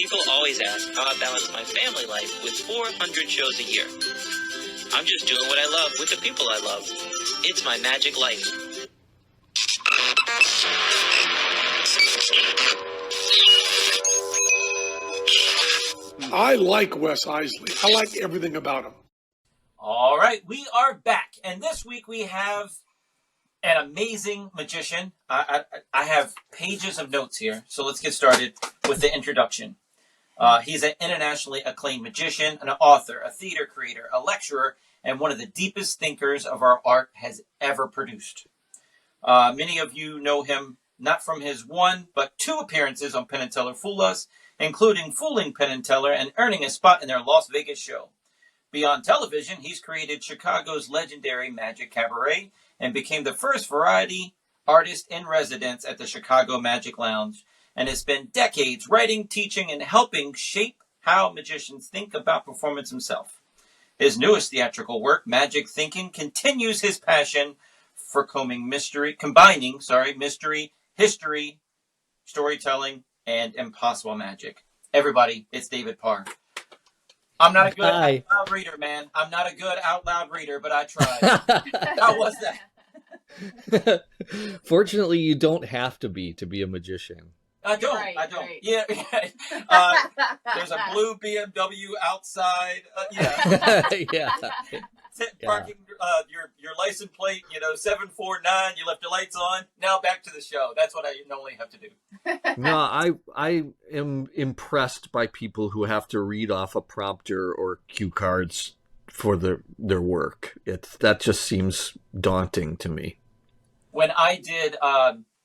People always ask how I balance my family life with 400 shows a year. I'm just doing what I love with the people I love. It's my magic life. I like Wes Iseli. I like everything about him. All right, we are back. And this week we have an amazing magician. I have pages of notes here. So let's get started with the introduction. He's an internationally acclaimed magician, an author, a theater creator, a lecturer, and one of the deepest thinkers of our art has ever produced. Many of you know him not from his one, but two appearances on Penn and Teller Fool Us, including fooling Penn and Teller and earning a spot in their Las Vegas show. Beyond television, he's created Chicago's legendary Magic Cabaret and became the first variety artist in residence at the Chicago Magic Lounge, and has spent decades writing, teaching, and helping shape how magicians think about performance himself. His newest theatrical work, Magic Thinking, continues his passion for combining mystery, history, storytelling, and impossible magic. Everybody, it's David Parr. I'm not a good out loud reader, man. I'm not a good out loud reader, but I tried. How was that? Fortunately, you don't have to be a magician. I don't. Right. Yeah. There's a blue BMW outside. Yeah. Parking your license plate, 749. You left your lights on. Now back to the show. That's what I normally have to do. No, I am impressed by people who have to read off a prompter or cue cards for their work. That just seems daunting to me. When I did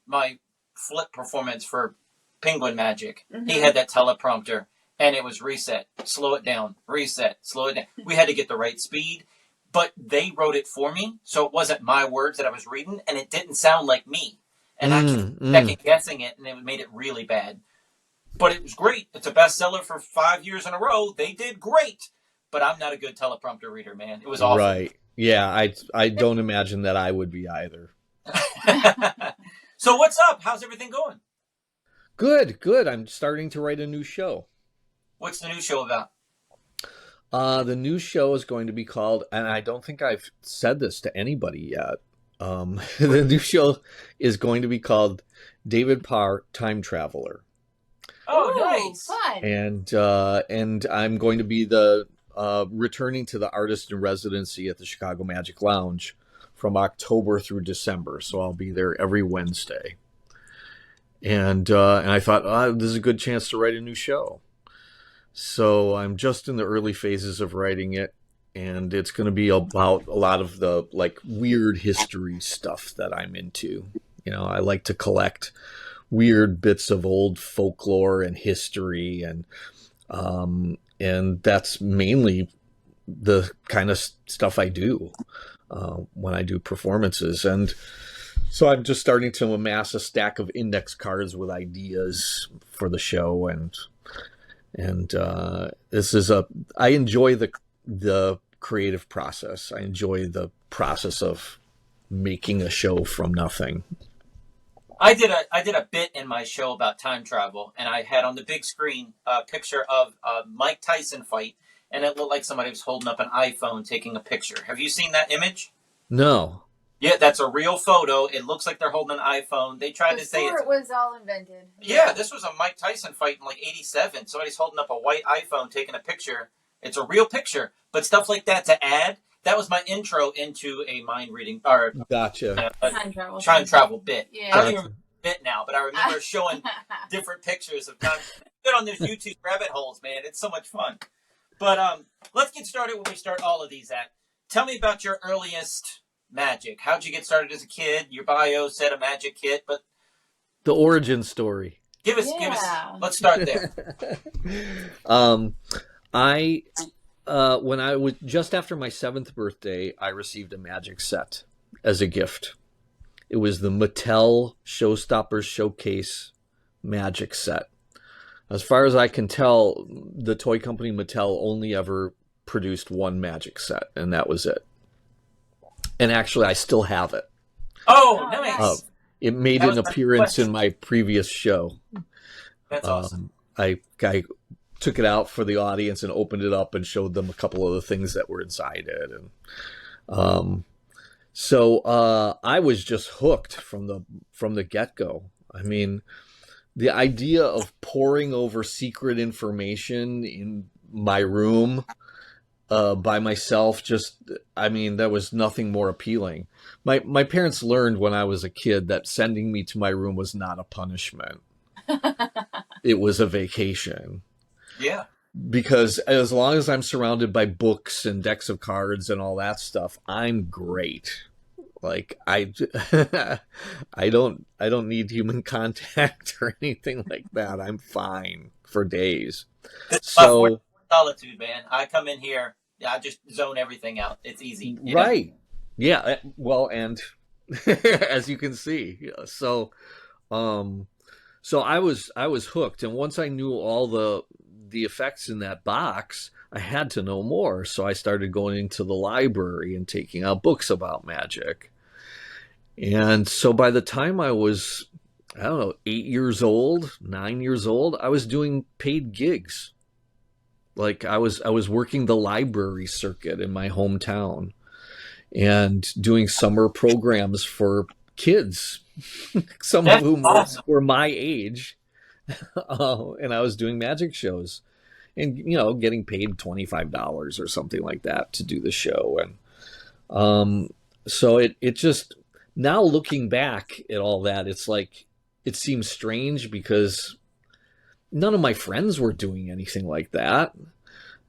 my flip performance for Penguin Magic, he had that teleprompter, and it was reset, slow it down, reset, slow it down. We had to get the right speed, but they wrote it for me, so it wasn't my words that I was reading, and it didn't sound like me. And I kept second guessing it, and it made it really bad. But it was great. It's a bestseller for 5 years in a row. They did great, but I'm not a good teleprompter reader, man. It was awful. Right. Yeah, I don't imagine that I would be either. So what's up? How's everything going? Good. I'm starting to write a new show. What's the new show about? The new show is going to be called, and I don't think I've said this to anybody yet. The new show is going to be called David Parr, Time Traveler. Oh, nice. Fun. And I'm going to be the returning to the artist in residency at the Chicago Magic Lounge from October through December. So I'll be there every Wednesday. And I thought, this is a good chance to write a new show. So I'm just in the early phases of writing it, and it's going to be about a lot of the weird history stuff that I'm into. I like to collect weird bits of old folklore and history, and that's mainly the kind of stuff I do when I do performances. And so I'm just starting to amass a stack of index cards with ideas for the show, and this is I enjoy the creative process. I enjoy the process of making a show from nothing. I did a bit in my show about time travel, and I had on the big screen a picture of a Mike Tyson fight, and it looked like somebody was holding up an iPhone taking a picture. Have you seen that image? No. Yeah, that's a real photo. It looks like they're holding an iPhone. They tried to say it was all invented. Yeah, this was a Mike Tyson fight in 87. Somebody's holding up a white iPhone taking a picture. It's a real picture, but stuff like that to add. That was my intro into a mind reading or gotcha time travel bit. Yeah. I don't even remember the bit now, but I remember showing different pictures of time. Get on those YouTube rabbit holes, man. It's so much fun. But let's get started where we start all of these at. Tell me about your earliest magic. How'd you get started as a kid? Your bio said a magic kid, but the origin story. Give us. Let's start there. When I was just after my 7th birthday, I received a magic set as a gift. It was the Mattel Showstoppers Showcase magic set. As far as I can tell, the toy company Mattel only ever produced one magic set, and that was it. And actually, I still have it. Oh, nice. It made an appearance in my previous show. That's awesome. I took it out for the audience and opened it up and showed them a couple of the things that were inside it. And so I was just hooked from the get-go. I mean, the idea of poring over secret information in my room by myself, there was nothing more appealing. My parents learned when I was a kid that sending me to my room was not a punishment. It was a vacation. Yeah. Because as long as I'm surrounded by books and decks of cards and all that stuff, I'm great. Like I don't need human contact or anything like that. I'm fine for days. So solitude, man. I come in here, I just zone everything out. It's easy. Right. Yeah. Well, and as you can see, so I was hooked, and once I knew all the effects in that box, I had to know more. So I started going into the library and taking out books about magic. And so by the time I was, 8 years old, 9 years old, I was doing paid gigs. Like I was working the library circuit in my hometown and doing summer programs for kids, some of whom were my age. And I was doing magic shows and, getting paid $25 or something like that to do the show. And so it just, now looking back at all that, it's like, it seems strange because none of my friends were doing anything like that.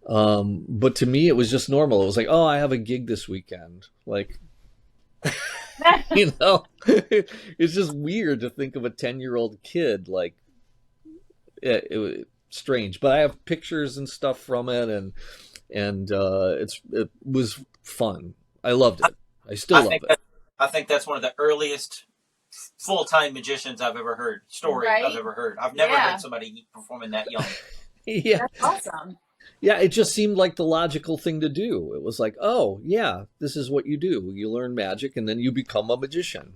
But to me, it was just normal. It was like, oh, I have a gig this weekend. Like, it's just weird to think of a 10-year-old kid. Like, it was strange. But I have pictures and stuff from it, and it was fun. I loved it. I still love it. I think that's one of the earliest full-time magicians I've ever heard. I've ever heard. I've never heard somebody performing that young. Yeah, that's awesome. Yeah, it just seemed like the logical thing to do. It was like, oh, yeah, this is what you do. You learn magic, and then you become a magician,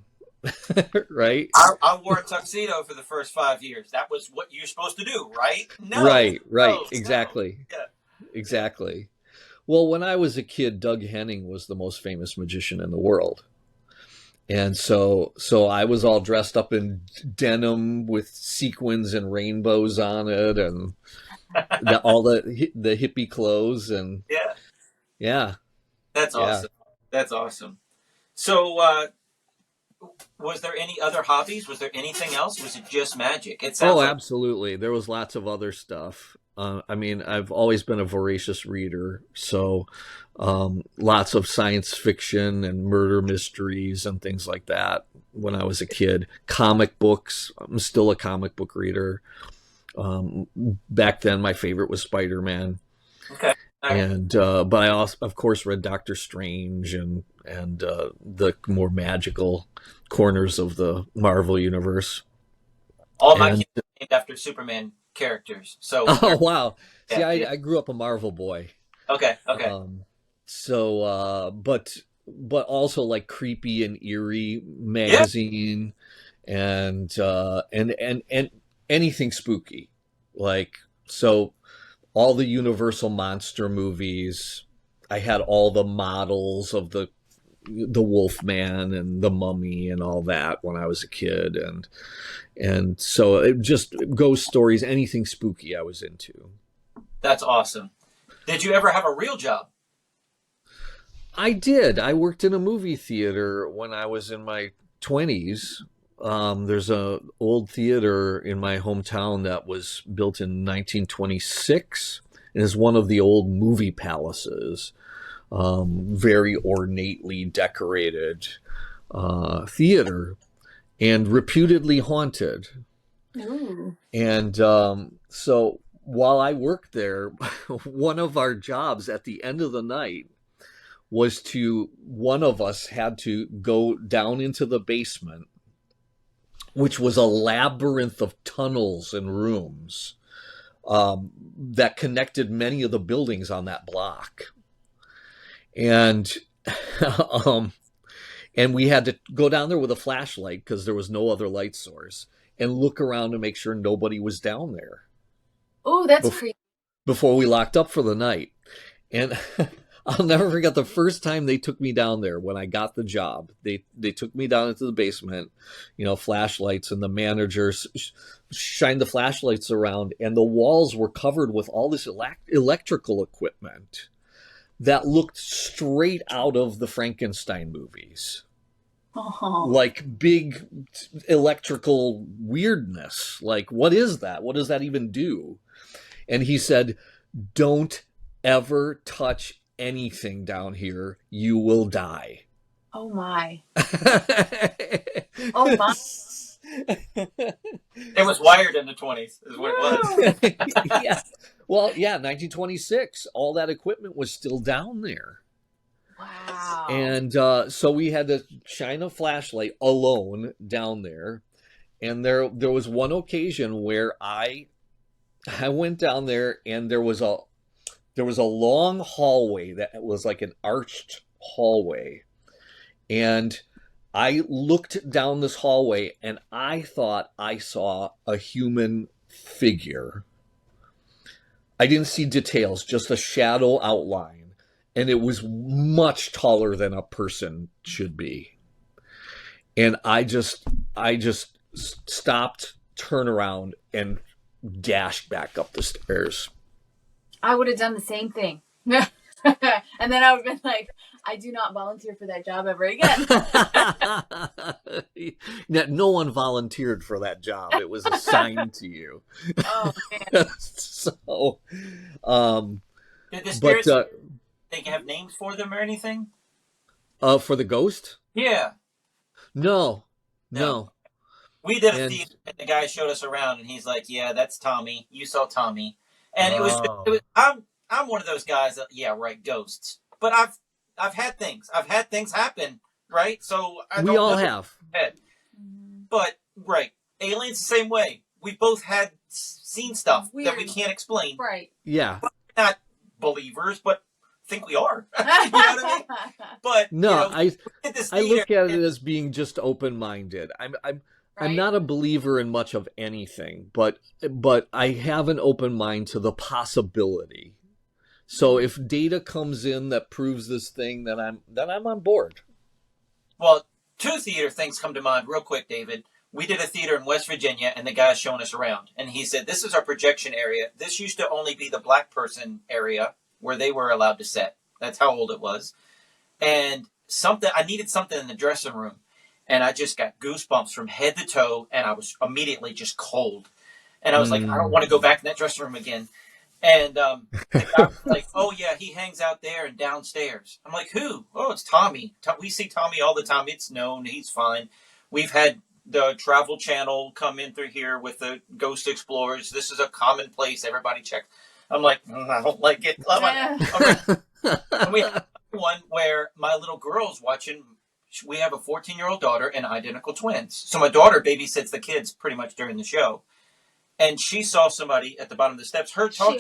right? I wore a tuxedo for the first 5 years. That was what you're supposed to do, right? No. Right, no, exactly. No. Yeah. Exactly. Well, when I was a kid, Doug Henning was the most famous magician in the world. And so I was all dressed up in denim with sequins and rainbows on it, and all the hippie clothes, and yeah, that's awesome. That's awesome. So, was there any other hobbies? Was there anything else? Was it just magic? It sounds absolutely. There was lots of other stuff. I've always been a voracious reader, so lots of science fiction and murder mysteries and things like that when I was a kid. Comic books. I'm still a comic book reader. Back then, my favorite was Spider-Man. Okay. And but I also, of course, read Doctor Strange and the more magical corners of the Marvel universe. All my kids are named after Superman characters. So. Oh wow! See, I grew up a Marvel boy. Okay. But also like creepy and eerie magazine, and anything spooky, like so. All the Universal monster movies. I had all the models of the Wolfman and the Mummy and all that when I was a kid, and so it just ghost stories, anything spooky I was into. That's awesome. Did you ever have a real job? I did. I worked in a movie theater when I was in my 20s. There's an old theater in my hometown that was built in 1926 and is one of the old movie palaces. Very ornately decorated theater and reputedly haunted. Ooh. And so while I worked there, one of our jobs at the end of the night was one of us had to go down into the basement, which was a labyrinth of tunnels and rooms that connected many of the buildings on that block. And and we had to go down there with a flashlight because there was no other light source and look around to make sure nobody was down there. Oh, that's creepy. before we locked up for the night. And I'll never forget the first time they took me down there when I got the job. They took me down into the basement, flashlights, and the managers shined the flashlights around, and the walls were covered with all this electrical equipment that looked straight out of the Frankenstein movies. Oh. Like big electrical weirdness. Like, what is that? What does that even do? And he said, don't ever touch anything down here. You will die. Oh my. Oh my. It was wired in the 20s, is what it was. Yeah. Well, yeah, 1926. All that equipment was still down there. Wow. And so we had to shine a flashlight alone down there. And there was one occasion where I went down there, and there was a long hallway that was like an arched hallway. And I looked down this hallway, and I thought I saw a human figure. I didn't see details, just a shadow outline. And it was much taller than a person should be. And I just stopped, turned around, and dashed back up the stairs. I would have done the same thing. And then I would have been like, I do not volunteer for that job ever again. No one volunteered for that job. It was assigned to you. Oh, man. So, Did the spirits, they have names for them or anything? For the ghost? Yeah. No. We did a theater, and the guy showed us around, and he's like, yeah, that's Tommy. You saw Tommy. And it was I'm one of those guys that, yeah, right, ghosts. But I've had things. I've had things happen, right? So we all have. But right, aliens the same way. We both had seen stuff Weird. that we can't explain. Right. Yeah. We're not believers, but think we are. You know what I mean? But no, I look at it as being just open-minded. I'm not a believer in much of anything, but I have an open mind to the possibility. So if data comes in that proves this thing, then I'm on board. Well, two theater things come to mind real quick, David. We did a theater in West Virginia, and the guy's showing us around. And he said, this is our projection area. This used to only be the black person area where they were allowed to set. That's how old it was. And I needed something in the dressing room. And I just got goosebumps from head to toe, and I was immediately just cold. And I was like, I don't want to go back in that dressing room again. And the guy was like, oh, yeah, he hangs out there and downstairs. I'm like, who? Oh, it's Tommy. We see Tommy all the time. It's known. He's fine. We've had the Travel Channel come in through here with the Ghost Explorers. This is a common place. Everybody checks. I'm like, I don't like it. And we had one where my little girl's watching. We have a 14-year-old daughter and identical twins. So my daughter babysits the kids pretty much during the show. And she saw somebody at the bottom of the steps, her talking.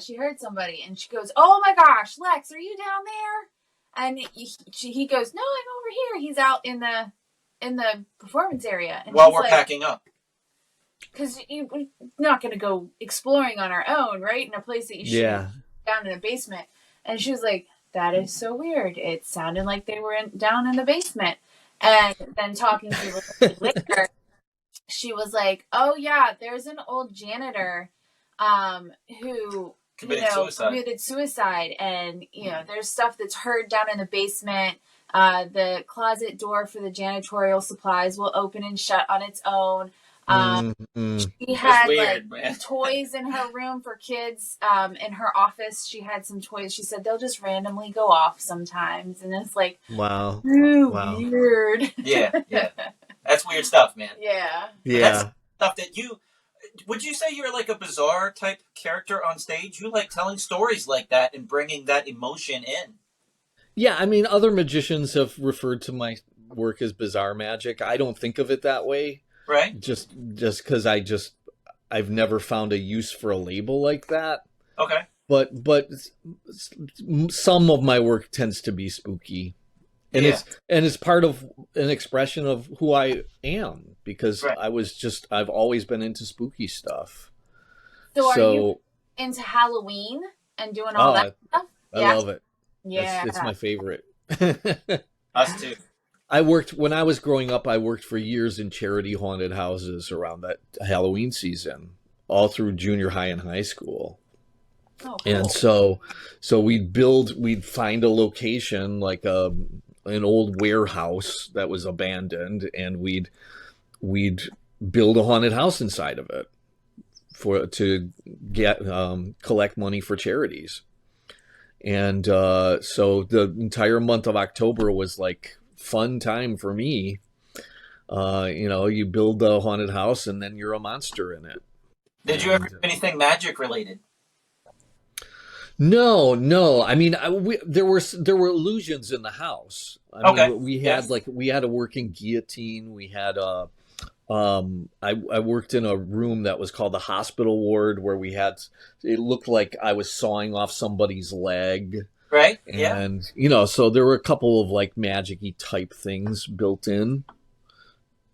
She heard somebody. And she goes, oh my gosh, Lex, are you down there? And he goes, no, I'm over here. He's out in the performance area. And while we're packing up. Because we're not going to go exploring on our own, right? In a place that you should down in a basement. And she was like, that is so weird. It sounded like they were down in the basement. And then talking to her later, she was like, oh, yeah, there's an old janitor who committed suicide. And, there's stuff that's heard down in the basement. The closet door for the janitorial supplies will open and shut on its own. She had toys in her room for kids. In her office, she had some toys. She said they'll just randomly go off sometimes, and it's like, wow, weird. Yeah, that's weird stuff, man. Yeah. That's stuff that would you say you're like a bizarre type character on stage? You like telling stories like that and bringing that emotion in. Yeah, I mean, other magicians have referred to my work as bizarre magic. I don't think of it that way. Right. Just because I've never found a use for a label like that. Okay. But some of my work tends to be spooky, and it's part of an expression of who I am, because I've always been into spooky stuff. So into Halloween and doing all that stuff? I love it. Yeah. It's my favorite. Us too. When I was growing up, I worked for years in charity haunted houses around that Halloween season, all through junior high and high school. Oh, cool. And so we'd find a location like an old warehouse that was abandoned, and we'd build a haunted house inside of it to get collect money for charities. And so the entire month of October was like fun time for me. You build the haunted house and then you're a monster in it. Did you ever do anything magic related? No. I mean, there were illusions in the house. I mean, we had a working guillotine. We had I worked in a room that was called the hospital ward, where it looked like I was sawing off somebody's leg. Right. And so there were a couple of like magic-y type things built in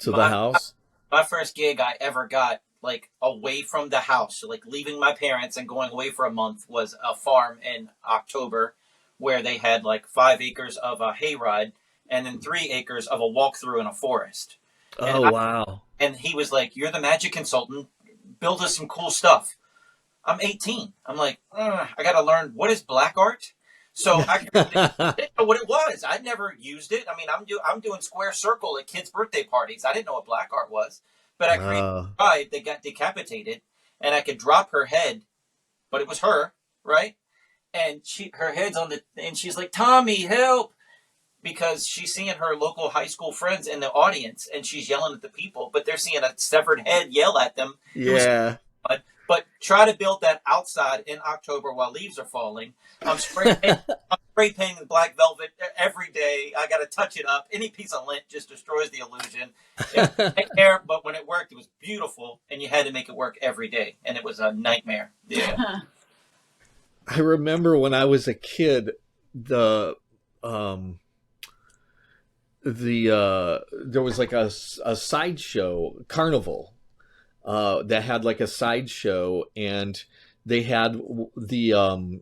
to the house. My first gig I ever got, like, away from the house, so like leaving my parents and going away for a month, was a farm in October where they had like 5 acres of a hayride and then 3 acres of a walkthrough in a forest. Wow. And he was like, "You're the magic consultant. Build us some cool stuff." I'm 18. I'm like, I got to learn, what is black art? So I didn't know what it was. I'd never used it. I mean, I'm doing square circle at kids' birthday parties. I didn't know what black art was. But I created a bride that got decapitated, and I could drop her head, but it was her, right? And her head's on and she's like, "Tommy, help!" Because she's seeing her local high school friends in the audience, and she's yelling at the people, but they're seeing a severed head yell at them. Yeah. But try to build that outside in October while leaves are falling. I'm spray painting black velvet every day. I got to touch it up. Any piece of lint just destroys the illusion. But when it worked, it was beautiful, and you had to make it work every day, and it was a nightmare. Yeah. I remember when I was a kid, there was like a sideshow carnival that had like a sideshow, and they had the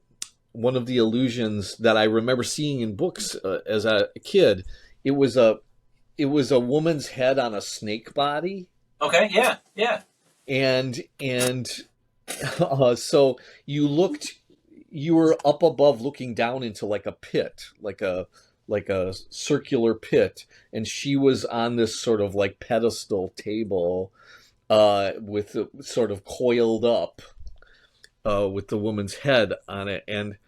one of the illusions that I remember seeing in books as a kid. It was a woman's head on a snake body. Okay. Yeah. And so you were up above looking down into like a pit, like a circular pit, and she was on this sort of like pedestal table with the sort of coiled up with the woman's head on it. And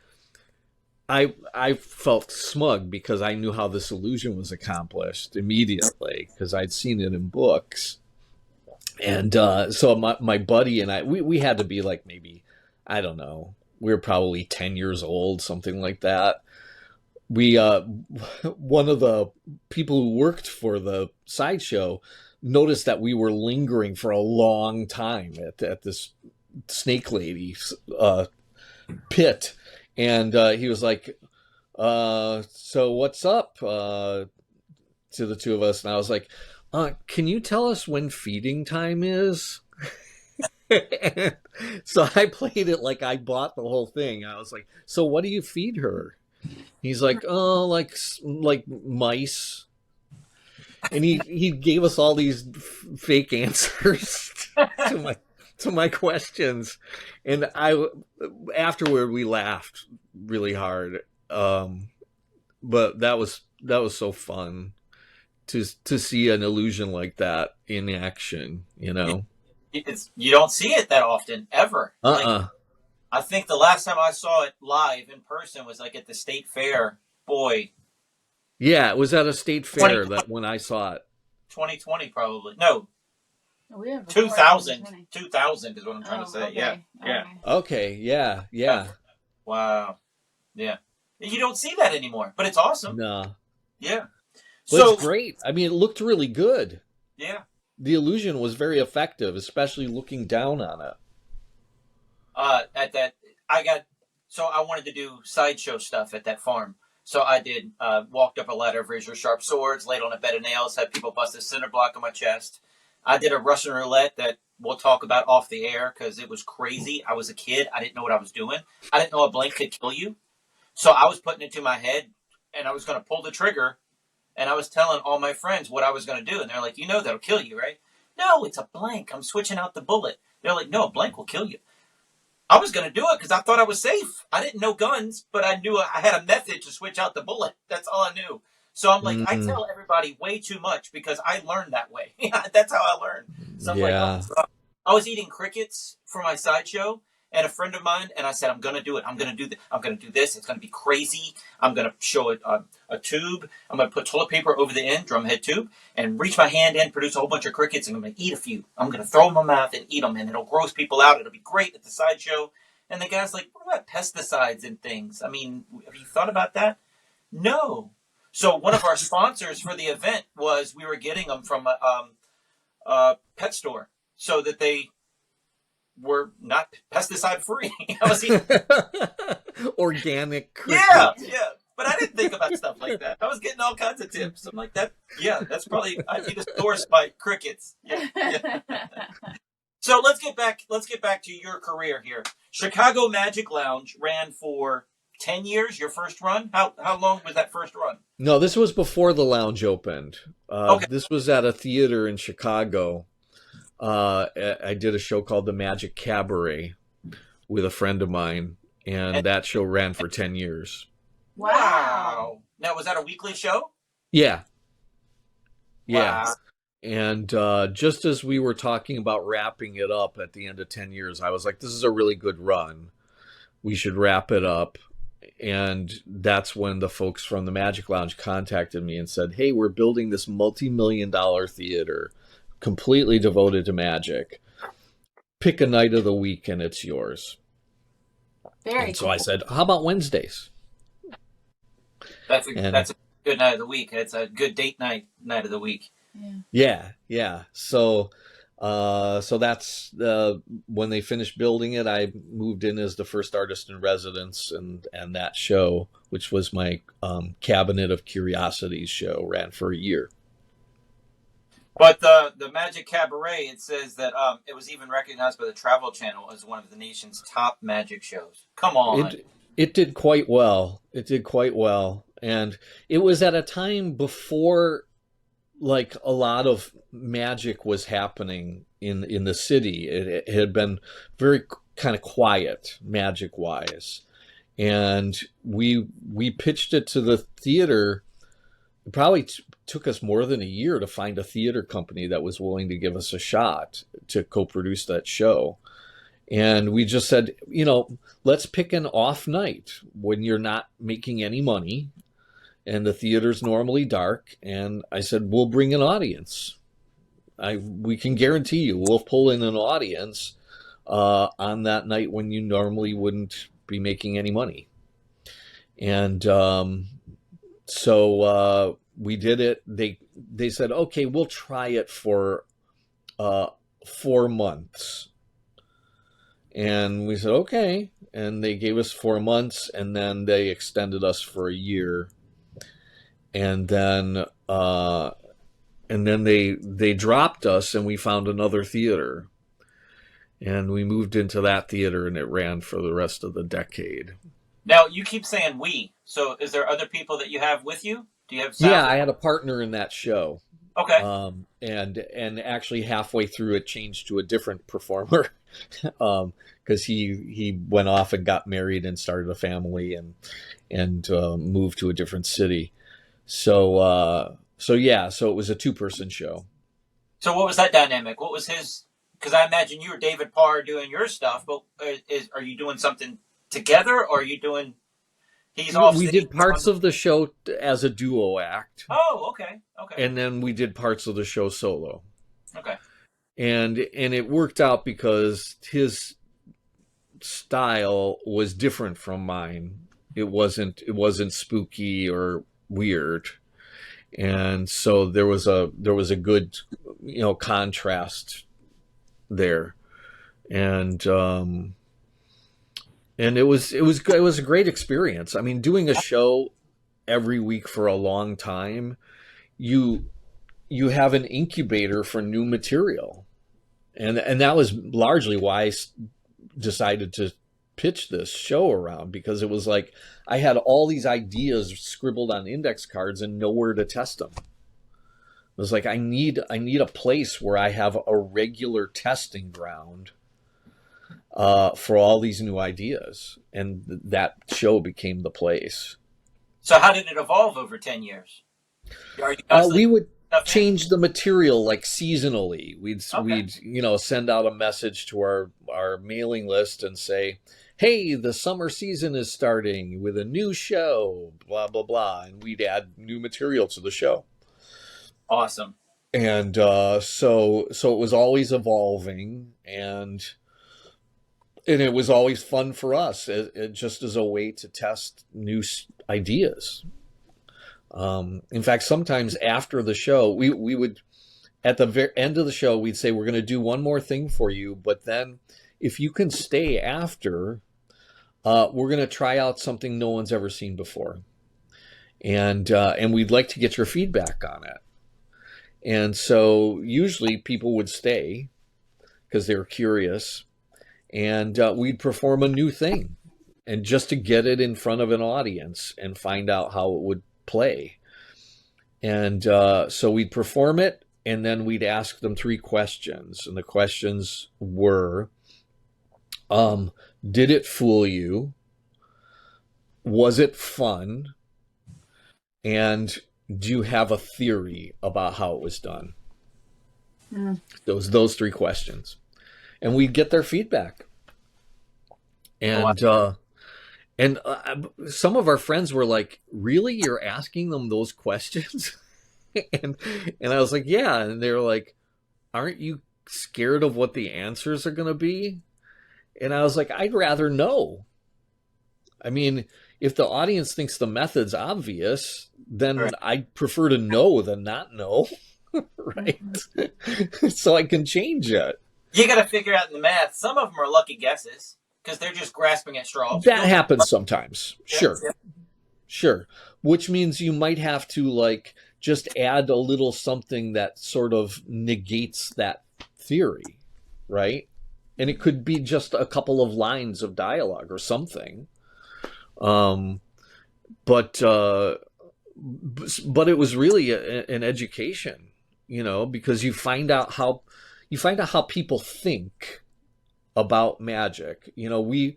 I felt smug because I knew how this illusion was accomplished immediately because I'd seen it in books. And so my buddy and I, we had to be like, maybe, I don't know, we were probably 10 years old, something like that. We one of the people who worked for the sideshow noticed that we were lingering for a long time at this snake lady's pit, and he was like, "So what's up?" to the two of us, and I was like, "Can you tell us when feeding time is?" So I played it like I bought the whole thing. I was like, "So what do you feed her?" He's like, "Oh, like mice." And he gave us all these fake answers to my questions, and afterward we laughed really hard. But that was so fun to see an illusion like that in action. You don't see it that often ever. Like, I think the last time I saw it live in person was like at the state fair. Boy. Yeah, it was at a state fair that when I saw it. 2020 probably. No. 2000. 2000 is what I'm trying to say. Okay. Yeah. Yeah. Okay, yeah. Wow. Yeah. You don't see that anymore, but it's awesome. No. Yeah. But it's great. I mean, it looked really good. Yeah. The illusion was very effective, especially looking down on it. I wanted to do sideshow stuff at that farm. So I did, walked up a ladder of razor sharp swords, laid on a bed of nails, had people bust a cinder block on my chest. I did a Russian roulette that we'll talk about off the air because it was crazy. I was a kid. I didn't know what I was doing. I didn't know a blank could kill you. So I was putting it to my head and I was going to pull the trigger and I was telling all my friends what I was going to do. And they're like, that'll kill you, right? No, it's a blank. I'm switching out the bullet. They're like, no, a blank will kill you. I was going to do it because I thought I was safe. I didn't know guns, but I knew I had a method to switch out the bullet. That's all I knew. So I'm like, I tell everybody way too much because I learned that way. That's how I learned. So I'm like, I was eating crickets for my sideshow and a friend of mine, and I said, I'm going to do it. I'm going to do this. It's going to be crazy. I'm going to show a tube. I'm going to put toilet paper over the end, drumhead tube, and reach my hand in, produce a whole bunch of crickets, and I'm going to eat a few. I'm going to throw them in my mouth and eat them, and it'll gross people out. It'll be great at the sideshow. And the guy's like, what about pesticides and things? I mean, have you thought about that? No. So one of our sponsors for the event was we were getting them from a pet store so that they were not pesticide free. I was eating organic crickets. Yeah. But I didn't think about stuff like that. I was getting all kinds of tips. I'm like, that's probably, I need to source my crickets. Yeah. So let's get back to your career here. Chicago Magic Lounge ran for 10 years, your first run? How long was that first run? No, this was before the lounge opened. Okay. This was at a theater in Chicago. I did a show called The Magic Cabaret with a friend of mine, and that show ran for 10 years. Wow. Now, was that a weekly show? Yeah. Wow. And just as we were talking about wrapping it up at the end of 10 years, I was like, this is a really good run. We should wrap it up. And that's when the folks from the Magic Lounge contacted me and said, hey, we're building this multi-million-dollar theater completely devoted to magic. Pick a night of the week and it's yours. Very So I said, how about Wednesdays? That's a good night of the week. It's a good date night of the week. Yeah. So that's when they finished building it. I moved in as the first artist in residence, and that show, which was my Cabinet of Curiosities show, ran for a year. But the Magic Cabaret, it says that it was even recognized by the Travel Channel as one of the nation's top magic shows. Come on. It did quite well. And it was at a time before, like, a lot of magic was happening in the city. It had been very kind of quiet magic wise, and we pitched it to the theater. It probably took us more than a year to find a theater company that was willing to give us a shot to co-produce that show. And we just said, let's pick an off night when you're not making any money and the theater's normally dark. And I said, we'll bring an audience. We can guarantee you we'll pull in an audience on that night when you normally wouldn't be making any money. And so we did it. They said, okay, we'll try it for 4 months. And we said, okay. And they gave us 4 months, and then they extended us for a year. And then they dropped us, and we found another theater. And we moved into that theater, and it ran for the rest of the decade. Now, you keep saying we. So is there other people that you have with you? Do you have staff? Yeah, I had a partner in that show. Okay. And actually halfway through it changed to a different performer because he went off and got married and started a family and moved to a different city. So it was a 2-person show. So what was that dynamic? What was his? Because I imagine you were David Parr doing your stuff, but are you doing something together, or are you doing? We did parts of the show as a duo act. Oh, okay. And then we did parts of the show solo. Okay. And it worked out because his style was different from mine. It wasn't spooky or weird. And so there was a good, contrast there. And it was good. It was a great experience. I mean, doing a show every week for a long time, you have an incubator for new material. And that was largely why I decided to pitch this show around, because it was like I had all these ideas scribbled on index cards and nowhere to test them. It was like I need a place where I have a regular testing ground for all these new ideas, and that show became the place. So how did it evolve over 10 years? We would change the material like seasonally. We'd send out a message to our mailing list and say, hey, the summer season is starting with a new show, blah, blah, blah. And we'd add new material to the show. Awesome. And so it was always evolving, and it was always fun for us, just as a way to test new ideas. In fact, sometimes after the show, we would, at the very end of the show, we'd say, we're going to do one more thing for you, but then if you can stay after, we're going to try out something no one's ever seen before. And we'd like to get your feedback on it. And so usually people would stay because they were curious, and we'd perform a new thing, and just to get it in front of an audience and find out how it would play. And so we'd perform it, and then we'd ask them 3 questions. And the questions were, did it fool you? Was it fun? And do you have a theory about how it was done? Those 3 questions. And we'd get their feedback. And some of our friends were like, really? You're asking them those questions? and I was like, yeah. And they were like, aren't you scared of what the answers are going to be? And I was like, I'd rather know. I mean, if the audience thinks the method's obvious, then right, I'd prefer to know than not know, right? So I can change it. You got to figure out the math. Some of them are lucky guesses because they're just grasping at straws. That happens sometimes. Sure. Yeah. Sure. Which means you might have to like just add a little something that sort of negates that theory, right? And it could be just a couple of lines of dialogue or something. But it was really an education, because you find out how people think about magic. We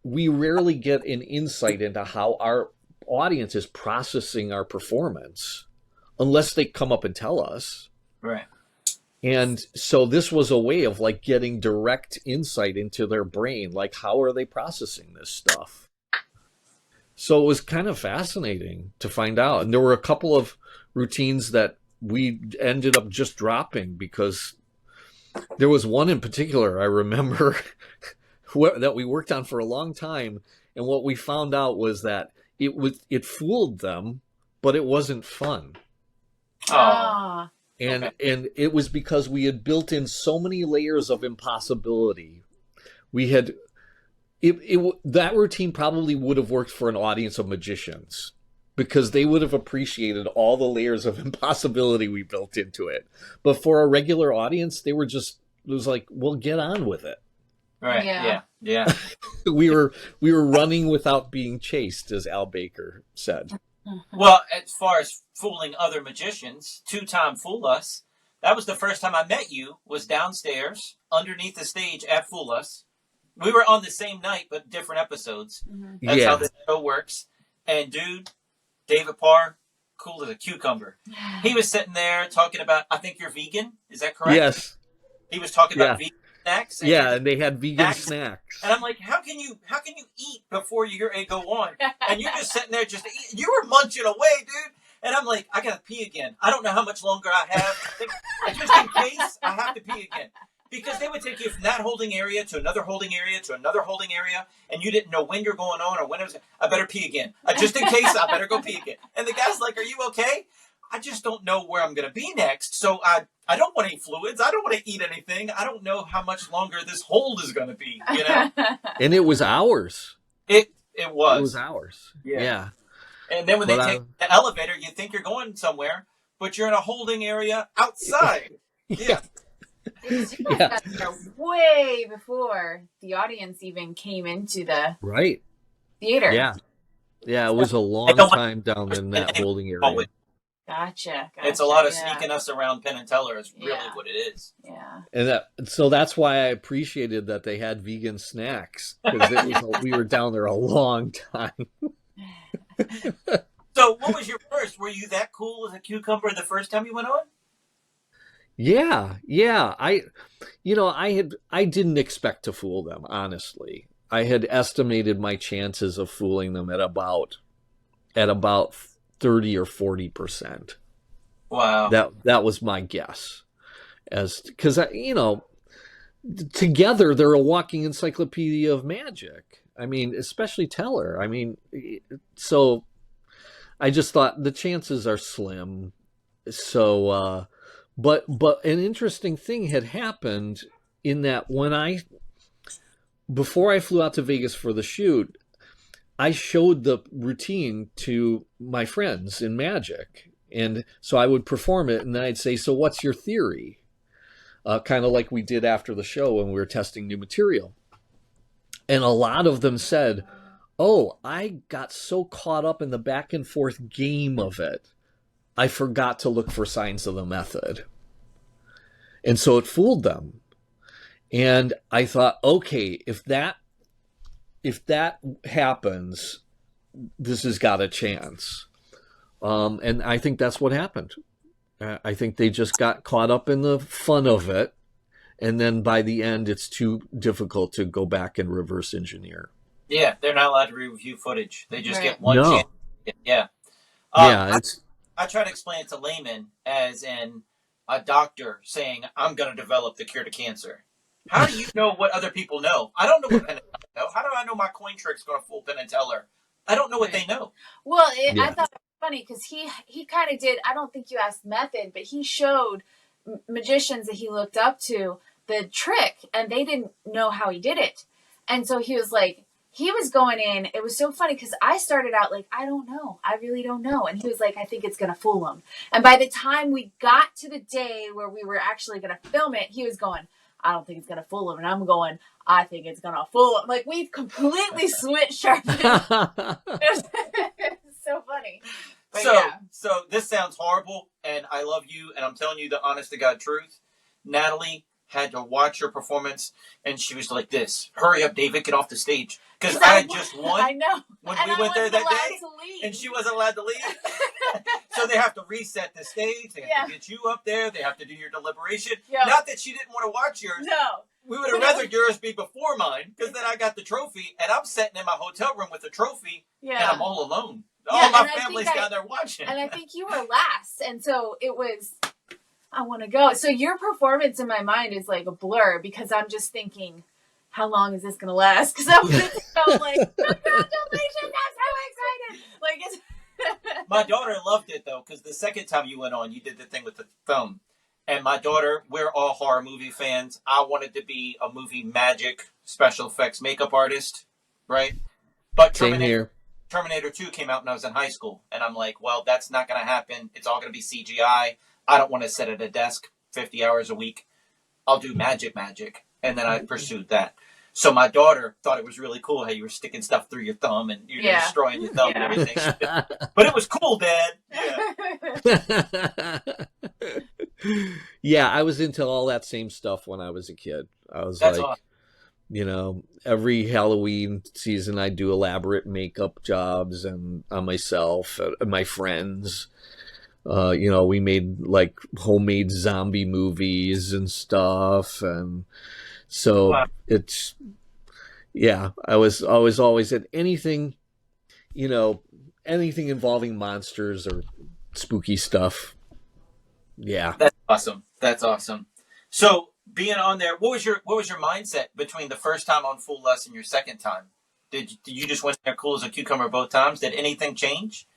rarely get an insight into how our audience is processing our performance unless they come up and tell us. Right. And so this was a way of like getting direct insight into their brain. Like, how are they processing this stuff? So it was kind of fascinating to find out. And there were a couple of routines that we ended up just dropping because there was one in particular I remember that we worked on for a long time. And what we found out was that it fooled them, but it wasn't fun. Oh. And it was because we had built in so many layers of impossibility. We had that routine probably would have worked for an audience of magicians because they would have appreciated all the layers of impossibility we built into it. But for a regular audience, it was like, well, get on with it. Right. Yeah. we were running without being chased, as Al Baker said. Well, as far as fooling other magicians, 2-time Fool Us, that was the first time I met you, was downstairs, underneath the stage at Fool Us. We were on the same night, but different episodes. Mm-hmm. That's how the show works. And dude, David Parr, cool as a cucumber. He was sitting there talking about, I think you're vegan, is that correct? Yes. He was talking about vegan snacks. And they had vegan snacks. And I'm like, how can you eat before you go on? And you're just sitting there you were munching away, dude. And I'm like, I gotta pee again. I don't know how much longer I have. Just in case I have to pee again. Because they would take you from that holding area to another holding area to another holding area, and you didn't know when you're going on or when it was. I better pee again. Just in case, I better go pee again. And the guy's like, are you okay? I just don't know where I'm going to be next. So I don't want any fluids. I don't want to eat anything. I don't know how much longer this hold is going to be, And it was hours. It was. It was hours. Yeah. And then when they take the elevator, you think you're going somewhere, but you're in a holding area outside. Yeah. You guys Yeah. got there way before the audience even came into the Right. theater. Yeah. Yeah, it was a long time down in that holding area. Gotcha. It's a lot of sneaking us around Penn and Teller is really what it is. Yeah. And so that's why I appreciated that they had vegan snacks, because we were down there a long time. So what was your first? Were you that cool as a cucumber the first time you went on? Yeah. I didn't expect to fool them, honestly. I had estimated my chances of fooling them at about 30 or 40%. Wow. That was my guess. Because together they're a walking encyclopedia of magic. I mean, especially Teller. I mean, so I just thought the chances are slim. So, but an interesting thing had happened in that before I flew out to Vegas for the shoot, I showed the routine to my friends in magic. And so I would perform it, and then I'd say, so what's your theory? Kind of like we did after the show when we were testing new material. And a lot of them said, oh, I got so caught up in the back and forth game of it, I forgot to look for signs of the method. And so it fooled them. And I thought, okay, if that happens, this has got a chance. And I think that's what happened. I think they just got caught up in the fun of it. And then by the end, it's too difficult to go back and reverse engineer. Yeah, they're not allowed to review footage. They just get one No. chance. Yeah. I try to explain it to laymen as in a doctor saying, I'm going to develop the cure to cancer. How do you know what other people know? I don't know what Penn and Teller know. How do I know my coin trick's going to fool Penn and Teller? I don't know what they know. Well, I thought it was funny because he kind of did. I don't think you asked method, but he showed magicians that he looked up to the trick, and they didn't know how he did it. And so he was going in. It was so funny because I started out like, I don't know. I really don't know. And he was like, I think it's going to fool him. And by the time we got to the day where we were actually going to film it, he was going, I don't think it's going to fool him. And I'm going, I think it's going to fool him. Like, we've completely switched our It's so funny. But so this sounds horrible, and I love you, and I'm telling you the honest to God truth. Natalie had to watch your performance, and she was like this, hurry up, David, get off the stage. Because I had just won. I know. When and we went there that day, leave. and she wasn't allowed to leave. So they have to reset the stage. They have to get you up there. They have to do your deliberation. Yeah. Not that she didn't want to watch yours. No. We would have rather yours be before mine, because then I got the trophy, and I'm sitting in my hotel room with the trophy, and I'm all alone. All my family's down there watching. And I think you were last. And so it was, I want to go. So your performance in my mind is like a blur, because I'm just thinking, how long is this going to last? Because I'm like, congratulations, I'm so excited. Like, it's... My daughter loved it, though, because the second time you went on, you did the thing with the thumb. And my daughter, we're all horror movie fans. I wanted to be a movie magic special effects makeup artist, right? But Terminator 2 came out when I was in high school. And I'm like, well, that's not going to happen. It's all going to be CGI. I don't want to sit at a desk 50 hours a week. I'll do magic. And then I pursued that. So my daughter thought it was really cool how you were sticking stuff through your thumb and you're destroying your thumb and everything. But it was cool, Dad. Yeah. Yeah, I was into all that same stuff when I was a kid. I was awesome. Every Halloween season I'd do elaborate makeup jobs and on myself and my friends. We made like homemade zombie movies and stuff, and so it's I was always at anything involving monsters or spooky stuff. Yeah, that's awesome. So being on there, what was your mindset between the first time on Full Less and your second time? Did you just went there cool as a cucumber both times? Did anything change?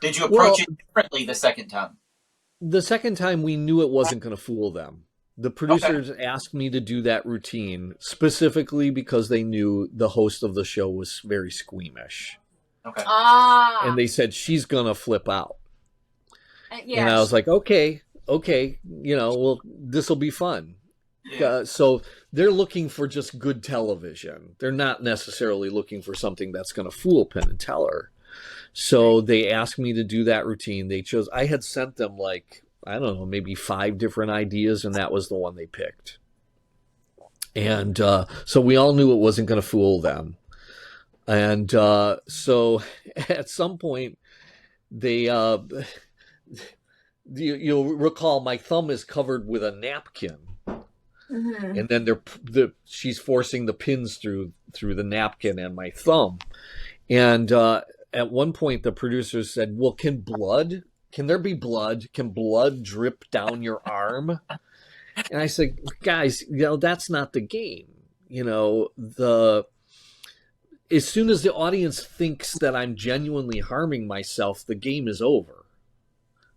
Did you approach it differently the second time? The second time, we knew it wasn't going to fool them. The producers asked me to do that routine specifically because they knew the host of the show was very squeamish. Okay. And they said, she's going to flip out. Yeah. And I was like, okay, well, this will be fun. So they're looking for just good television. They're not necessarily looking for something that's going to fool Penn and Teller. So they asked me to do that routine. They chose. I had sent them like, I don't know, maybe 5 different ideas, and that was the one they picked. And so we all knew it wasn't going to fool them. And so at some point, they you'll recall my thumb is covered with a napkin, and then she's forcing the pins through the napkin and my thumb. And at one point, the producers said, "Well, can there be blood? Can blood drip down your arm?" And I said, "Guys, that's not the game. As soon as the audience thinks that I'm genuinely harming myself, the game is over."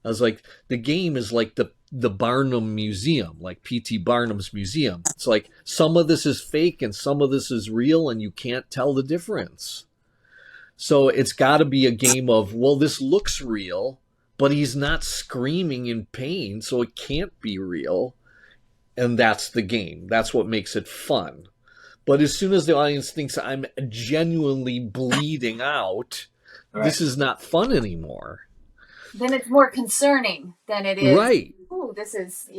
I was like, the game is like the Barnum Museum, like P.T. Barnum's museum. It's like some of this is fake and some of this is real, and you can't tell the difference. So it's got to be a game of, well, this looks real, but he's not screaming in pain, so it can't be real. And that's the game. That's what makes it fun. But as soon as the audience thinks I'm genuinely bleeding out, this is not fun anymore. Then it's more concerning than it is. Right. Oh, this is,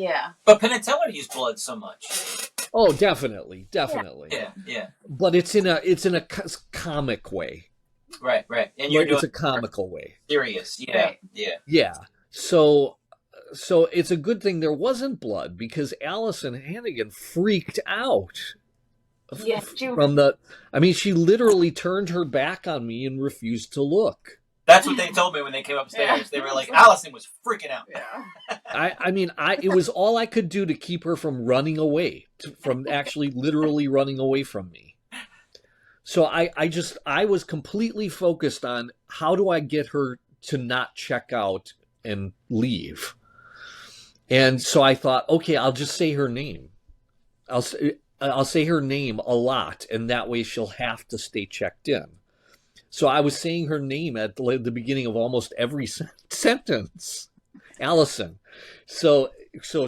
But Penn and Teller use blood so much. Oh, definitely. Yeah. But it's in a comic way. Right. And you're doing it's a comical way. Serious. Yeah. Right. Yeah. So it's a good thing there wasn't blood, because Allison Hannigan freaked out. Yeah, she literally turned her back on me and refused to look. That's what they told me when they came upstairs. Yeah. They were like, Allison was freaking out. Yeah. It was all I could do to keep her from running away, from actually literally running away from me. So I was completely focused on how do I get her to not check out and leave. And so I thought, okay, I'll just say her name. I'll say her name a lot, and that way she'll have to stay checked in. So I was saying her name at the beginning of almost every sentence, Allison. So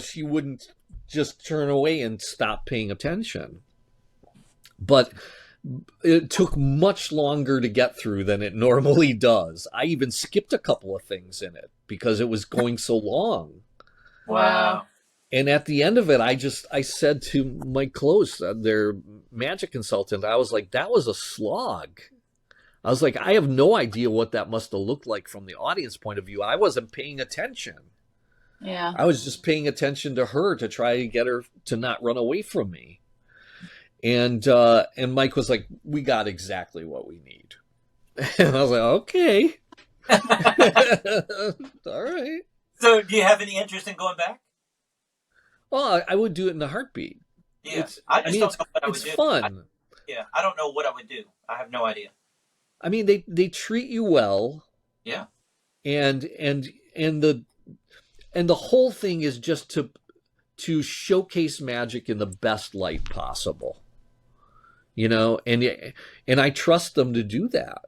she wouldn't just turn away and stop paying attention. But it took much longer to get through than it normally does. I even skipped a couple of things in it because it was going so long. Wow. And at the end of it, I said to Mike Close, their magic consultant, I was like, that was a slog. I was like, I have no idea what that must have looked like from the audience point of view. I wasn't paying attention. Yeah. I was just paying attention to her to try to get her to not run away from me. And Mike was like, we got exactly what we need. And I was like, okay. All right. So do you have any interest in going back? Well, I would do it in a heartbeat. Yeah. I don't know what I would do. It's fun. I don't know what I would do. I have no idea. I mean, they treat you well. Yeah. And the whole thing is just to showcase magic in the best light possible. And I trust them to do that.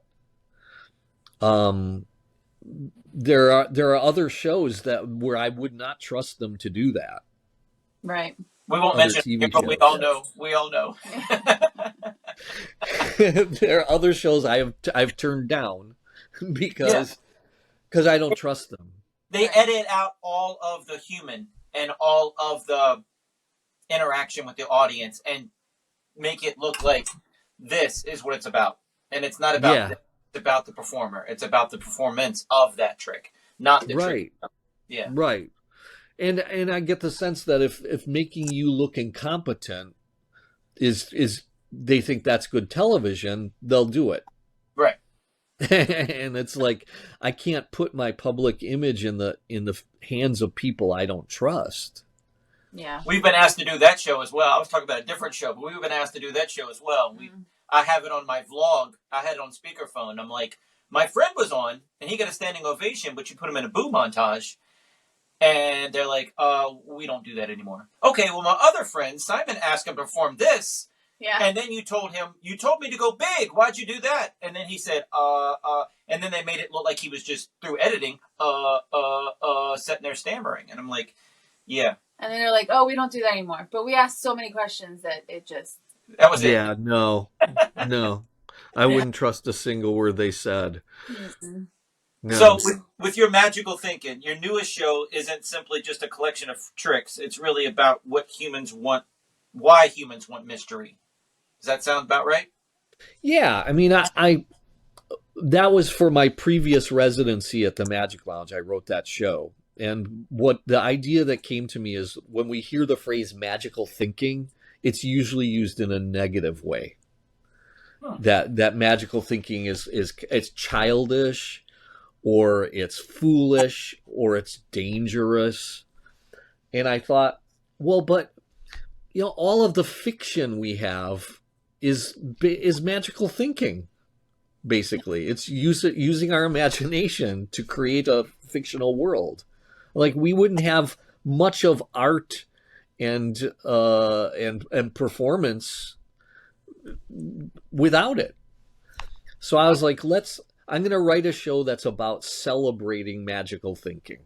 There are other shows where I would not trust them to do that. Right. We won't mention it, but we all know. We all know. There are other shows I've turned down because I don't trust them. They edit out all of the human and all of the interaction with the audience and make it look like this is what it's about. And it's not about this, it's about the performer. It's about the performance of that trick, not the trick. Yeah. Right. And I get the sense that if making you look incompetent is they think that's good television, they'll do it. Right. And it's like, I can't put my public image in the hands of people I don't trust. Yeah. We've been asked to do that show as well. I was talking about a different show, but we've been asked to do that show as well. I have it on my vlog. I had it on speakerphone. I'm like, my friend was on and he got a standing ovation, but you put him in a boo montage. And they're like, we don't do that anymore. Okay, well, my other friend, Simon, asked him to perform this. Yeah. And then you told me to go big. Why'd you do that? And then he said, and then they made it look like he was just through editing, sitting there stammering. And I'm like, yeah, And then they're like, oh, we don't do that anymore. But we asked so many questions that it just... That was it. Yeah, no. I wouldn't trust a single word they said. Mm-mm. No. So with your magical thinking, your newest show isn't simply just a collection of tricks. It's really about what humans want, why humans want mystery. Does that sound about right? Yeah, I mean, I that was for my previous residency at the Magic Lounge. I wrote that show. And what the idea that came to me is when we hear the phrase magical thinking, it's usually used in a negative way. Huh. That magical thinking is it's childish, or it's foolish, or it's dangerous. And I thought, well, but all of the fiction we have is magical thinking. Basically, it's using our imagination to create a fictional world. Like, we wouldn't have much of art and performance without it. So I was like, I'm going to write a show that's about celebrating magical thinking.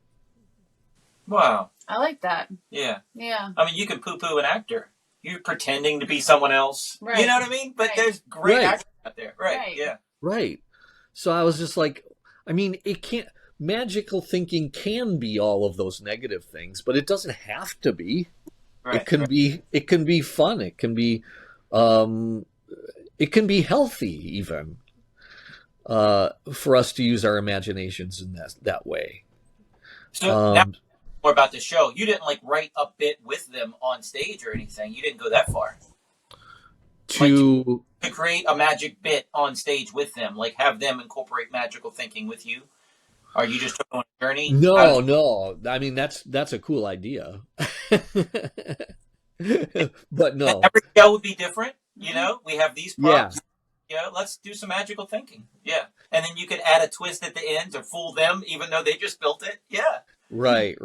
Wow. I like that. Yeah. Yeah. I mean, you can poo-poo an actor. You're pretending to be someone else. Right. You know what I mean? But right. There's great right. actors out there. Right. Yeah. Right. So I was just like, I mean, magical thinking can be all of those negative things, but it doesn't have to be. Right. It can be fun. It can be healthy even. For us to use our imaginations in that way. So now more about the show. You didn't write a bit with them on stage or anything. You didn't go that far. To create a magic bit on stage with them, have them incorporate magical thinking with you. Are you just on a journey? No. I mean, that's a cool idea. But no. Every show would be different. We have these props. Yeah. Let's do some magical thinking. Yeah. And then you could add a twist at the end to fool them, even though they just built it. Yeah. Right.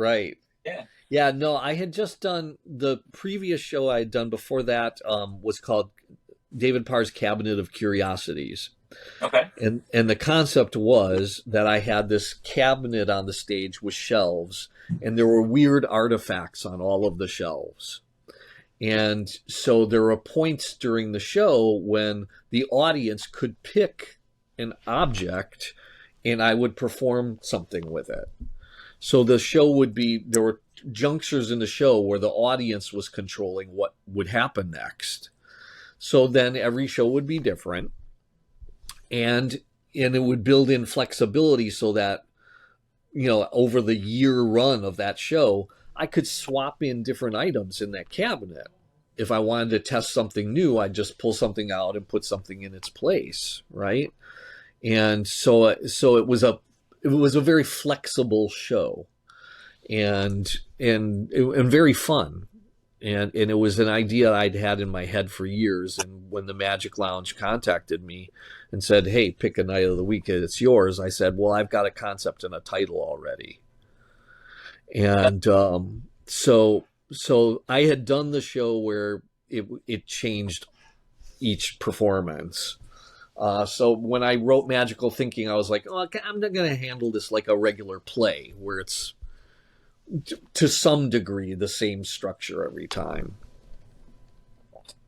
Yeah. Yeah, no, I had just done the previous show I had done before that was called David Parr's Cabinet of Curiosities. Okay. And the concept was that I had this cabinet on the stage with shelves, and there were weird artifacts on all of the shelves. And so there were points during the show when the audience could pick an object and I would perform something with it. So the show there were junctures in the show where the audience was controlling what would happen next. So then every show would be different, and it would build in flexibility so that, over the year run of that show, I could swap in different items in that cabinet. If I wanted to test something new, I'd just pull something out and put something in its place, right? And so it was a very flexible show, and very fun. And it was an idea I'd had in my head for years. And when the Magic Lounge contacted me and said, hey, pick a night of the week, it's yours, I said, well, I've got a concept and a title already. And so I had done the show where it changed each performance. So when I wrote Magical Thinking, I was like, oh, I'm not going to handle this like a regular play where it's to some degree the same structure every time.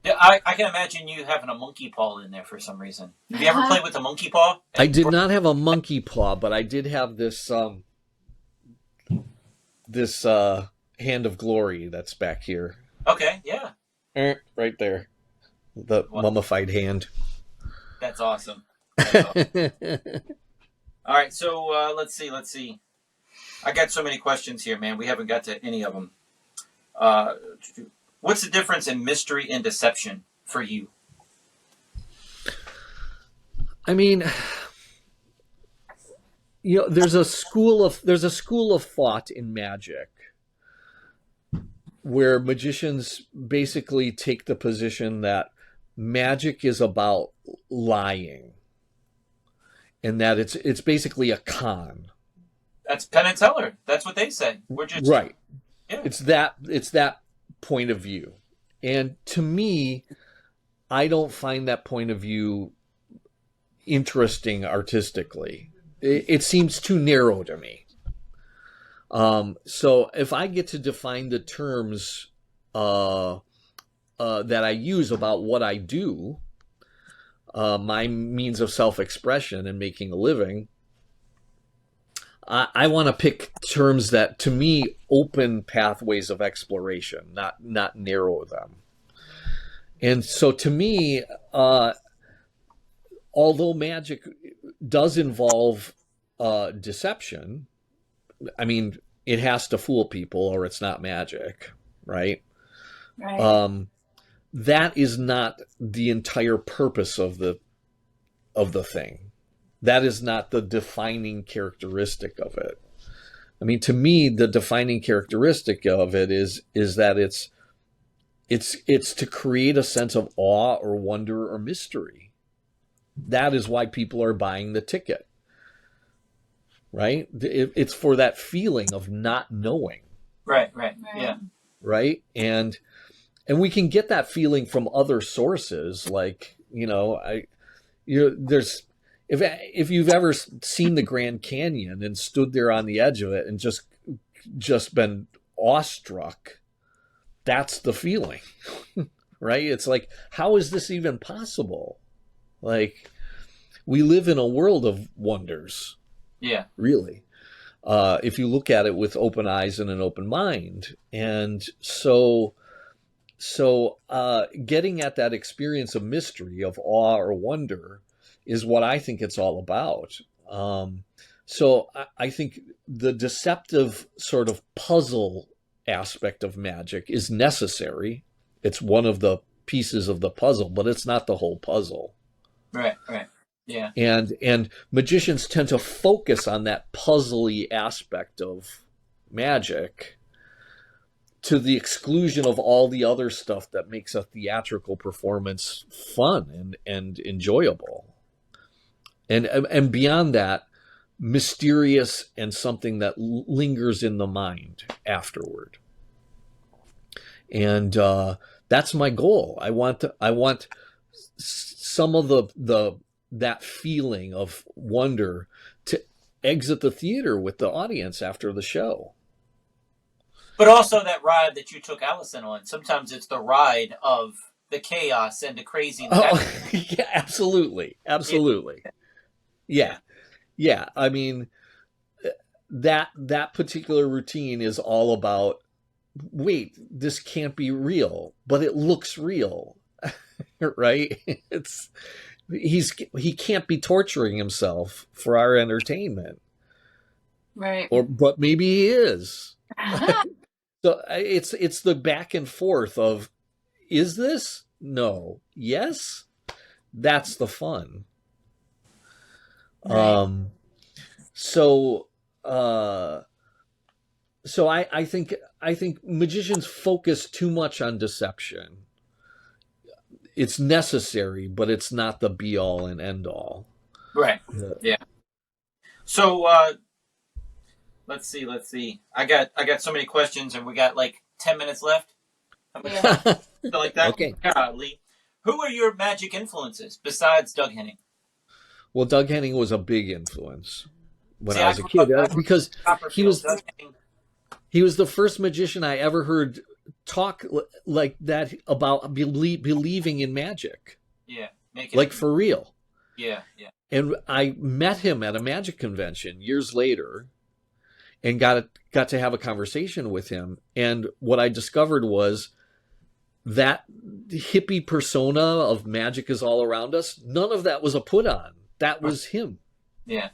Yeah, I can imagine you having a monkey paw in there for some reason. Have you ever played with a monkey paw? I did not have a monkey paw, but I did have this hand of glory that's back here. Okay, yeah. Right there. The mummified hand. That's awesome. All right, so let's see. I got so many questions here, man. We haven't got to any of them. What's the difference in mystery and deception for you? I mean, there's a school of thought in magic where magicians basically take the position that magic is about lying, and that it's basically a con. That's Penn and Teller. That's what they say. We're just right. Yeah. It's that point of view, and to me, I don't find that point of view interesting artistically. It seems too narrow to me. So if I get to define the terms that I use about what I do, my means of self-expression and making a living, I want to pick terms that, to me, open pathways of exploration, not narrow them. And so, to me, although magic does involve deception, I mean, it has to fool people, or it's not magic, right? Right. That is not the entire purpose of the thing. That is not the defining characteristic of it. I mean, to me, the defining characteristic of it is that it's to create a sense of awe or wonder or mystery. That is why people are buying the ticket, right? It's for that feeling of not knowing. Right. Yeah. Right. And we can get that feeling from other sources, like, there's, if you've ever seen the Grand Canyon and stood there on the edge of it and just been awestruck, that's the feeling, right? It's like, how is this even possible? Like, we live in a world of wonders. Yeah. Really. If you look at it with open eyes and an open mind. And so getting at that experience of mystery, of awe or wonder, is what I think it's all about. So I think the deceptive sort of puzzle aspect of magic is necessary. It's one of the pieces of the puzzle, but it's not the whole puzzle. Right. Yeah. And magicians tend to focus on that puzzly aspect of magic to the exclusion of all the other stuff that makes a theatrical performance fun and enjoyable. And beyond that, mysterious and something that lingers in the mind afterward. And that's my goal. I want some of that feeling of wonder to exit the theater with the audience after the show. But also that ride that you took Allison on. Sometimes it's the ride of the chaos and the craziness. Oh, yeah, absolutely. Yeah. I mean, that particular routine is all about, wait, this can't be real, but it looks real, right? He can't be torturing himself for our entertainment, Right. but maybe he is. So it's the back and forth of, is this? No. Yes. That's the fun. Right. So I think magicians focus too much on deception. It's necessary, but it's not the be all and end all. Right. Yeah. So let's see. I got so many questions, and we got like 10 minutes left. Yeah. Something like that. Okay. Lee, who are your magic influences besides Doug Henning? Well, Doug Henning was a big influence when See, I was a kid, because he was Doug Henning. he was the first magician I ever heard talk like that about believing in magic. Yeah. Like for real. Yeah. And I met him at a magic convention years later and got to have a conversation with him. And what I discovered was that hippie persona of magic is all around us. None of that was a put on. That was him. Yeah.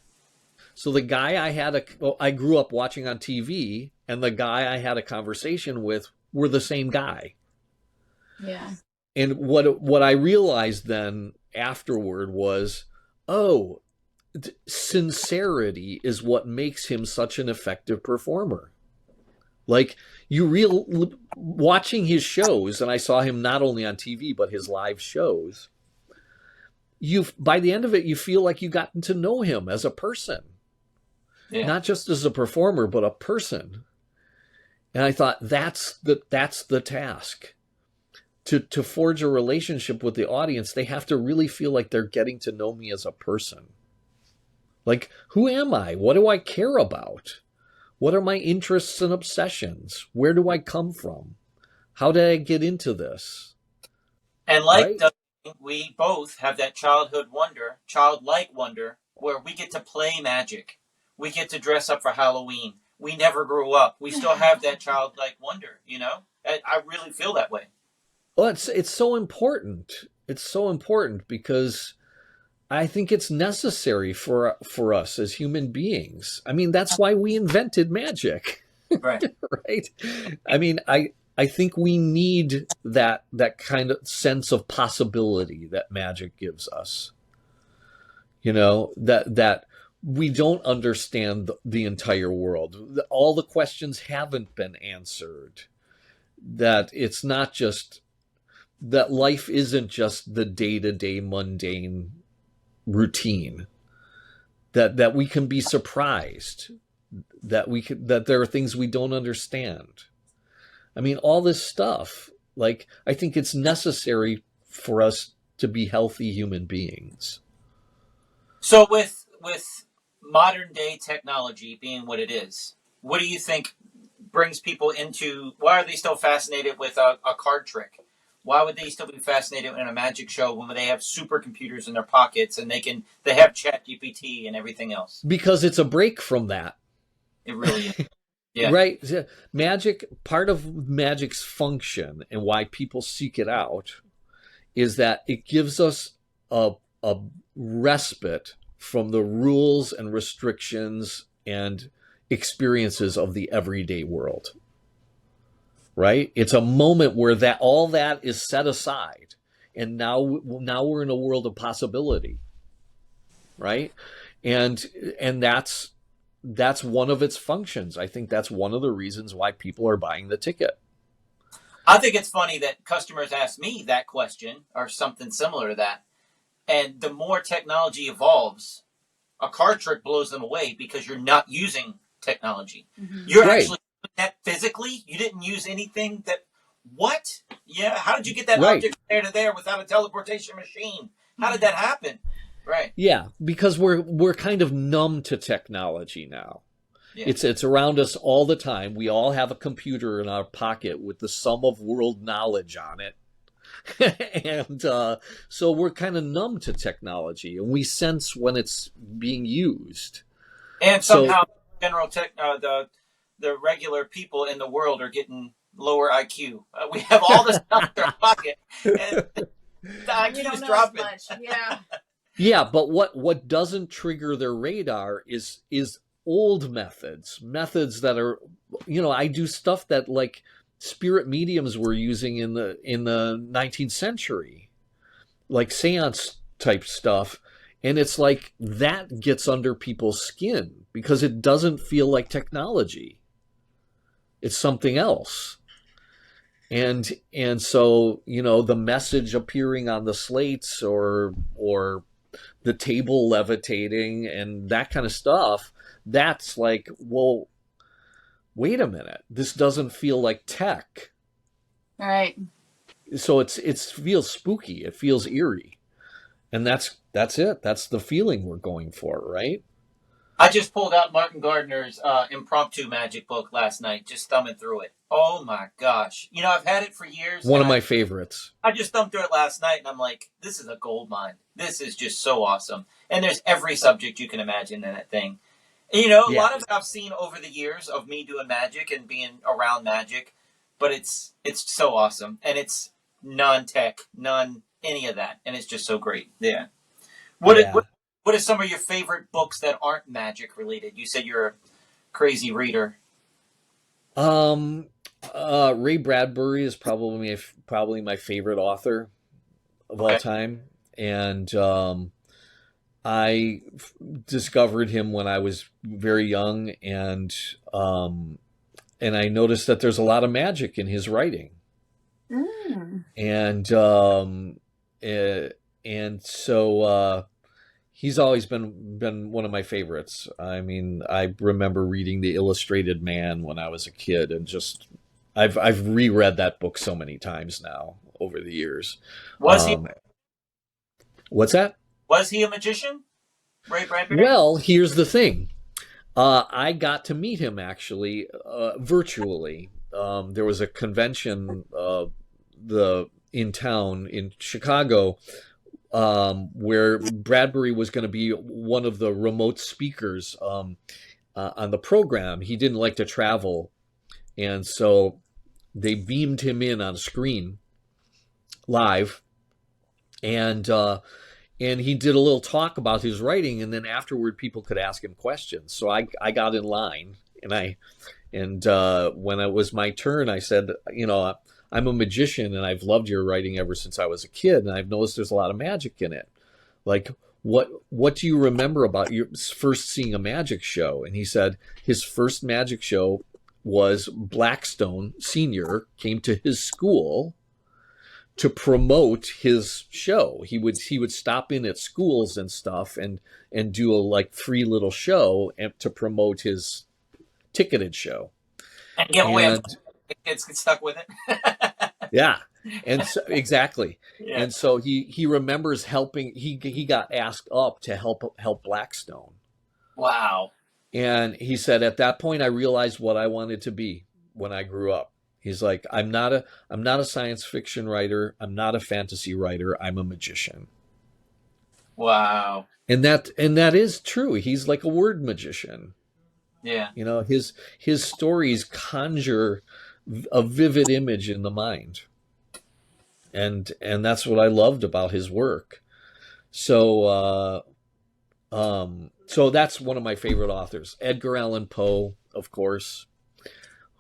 So the guy I grew up watching on TV and the guy I had a conversation with were the same guy. Yeah. And what I realized then afterward was, sincerity is what makes him such an effective performer. Like, watching his shows, and I saw him not only on TV but his live shows, by the end of it you feel like you've gotten to know him as a person. Yeah. Not just as a performer, but a person. And I thought that's the task. To forge a relationship with the audience, they have to really feel like they're getting to know me as a person. Like, who am I? What do I care about? What are my interests and obsessions? Where do I come from? How did I get into this? And like Right? Doug, we both have that childhood wonder, childlike wonder, where we get to play magic. We get to dress up for Halloween. We never grew up. We still have that childlike wonder, you know? I really feel that way. Well, it's so important. It's so important because I think it's necessary for us as human beings. I mean, that's why we invented magic. Right. Right? I mean, I think we need that kind of sense of possibility that magic gives us. You know, that we don't understand the entire world. All the questions haven't been answered. That it's not just that life isn't just the day-to-day mundane routine. That we can be surprised. That there are things we don't understand. I mean, all this stuff, like, I think it's necessary for us to be healthy human beings. So with modern day technology being what it is, what do you think brings people into, why are they still fascinated with a card trick? Why would they still be fascinated in a magic show when they have supercomputers in their pockets and they have ChatGPT and everything else? Because it's a break from that. It really is. Yeah. Right. Magic, part of magic's function and why people seek it out is that it gives us a respite from the rules and restrictions and experiences of the everyday world. Right? It's a moment where all that is set aside, and now we're in a world of possibility. Right? And that's one of its functions. I think that's one of the reasons why people are buying the ticket. I think it's funny that customers ask me that question or something similar to that. And the more technology evolves, a card trick blows them away because you're not using technology. Mm-hmm. You're right. actually doing that physically. You didn't use anything that, what? Yeah. How did you get that object from there to there without a teleportation machine? How did that happen? Right. Yeah, because we're kind of numb to technology now. Yeah. It's around us all the time. We all have a computer in our pocket with the sum of world knowledge on it. And so we're kind of numb to technology, and we sense when it's being used. And somehow the regular people in the world are getting lower IQ. We have all this stuff in our pocket, and the IQ is dropping. Much. Yeah. Yeah, but what doesn't trigger their radar is old methods that are, you know, I do stuff that like spirit mediums were using in the 19th century, like seance type stuff, and it's like that gets under people's skin because it doesn't feel like technology. It's something else. And so, you know, the message appearing on the slates or the table levitating and that kind of stuff, that's like, well, wait a minute, this doesn't feel like tech. Right. So it feels spooky, it feels eerie. And that's it. That's the feeling we're going for, right? I just pulled out Martin Gardner's impromptu magic book last night, just thumbing through it. Oh my gosh. You know, I've had it for years. One of my favorites. I just thumbed through it last night and I'm like, this is a gold mine. This is just so awesome. And there's every subject you can imagine in that thing. And, you know, a lot of it I've seen over the years of me doing magic and being around magic, but it's so awesome. And it's non-tech, any of that. And it's just so great. Yeah. What are some of your favorite books that aren't magic related? You said you're a crazy reader. Ray Bradbury is probably my favorite author of all time, and I discovered him when I was very young, and I noticed that there's a lot of magic in his writing, and so he's always been one of my favorites. I mean, I remember reading The Illustrated Man when I was a kid, and just I've reread that book so many times now over the years. Was he? What's that? Was he a magician, Ray Bradbury? Well, here's the thing. I got to meet him actually virtually. There was a convention in town in Chicago where Bradbury was going to be one of the remote speakers on the program. He didn't like to travel, and so they beamed him in on screen live, and he did a little talk about his writing, and then afterward people could ask him questions. So I got in line, and when it was my turn, I said, I'm a magician and I've loved your writing ever since I was a kid, and I've noticed there's a lot of magic in it. Like, what do you remember about your first seeing a magic show? And he said his first magic show was Blackstone Sr. came to his school to promote his show. He would stop in at schools and stuff and do a free little show to promote his ticketed show. And give away. Kids get stuck with it. Yeah. And so, exactly. Yeah. And so he remembers helping. He got asked up to help Blackstone. Wow. And he said, at that point, I realized what I wanted to be when I grew up. He's like, I'm not a science fiction writer. I'm not a fantasy writer. I'm a magician. Wow. And that is true. He's like a word magician. Yeah. His stories conjure a vivid image in the mind. And that's what I loved about his work. So that's one of my favorite authors. Edgar Allan Poe, of course.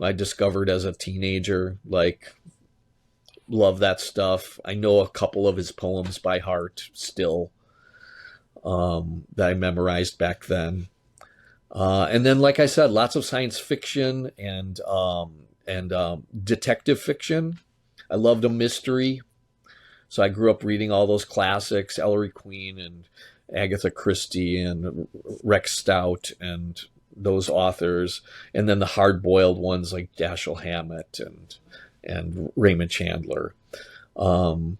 I discovered as a teenager, love that stuff. I know a couple of his poems by heart still, that I memorized back then. And then, like I said, lots of science fiction and detective fiction. I loved a mystery. So I grew up reading all those classics, Ellery Queen and Agatha Christie and Rex Stout and those authors, and then the hard-boiled ones like Dashiell Hammett and Raymond Chandler. And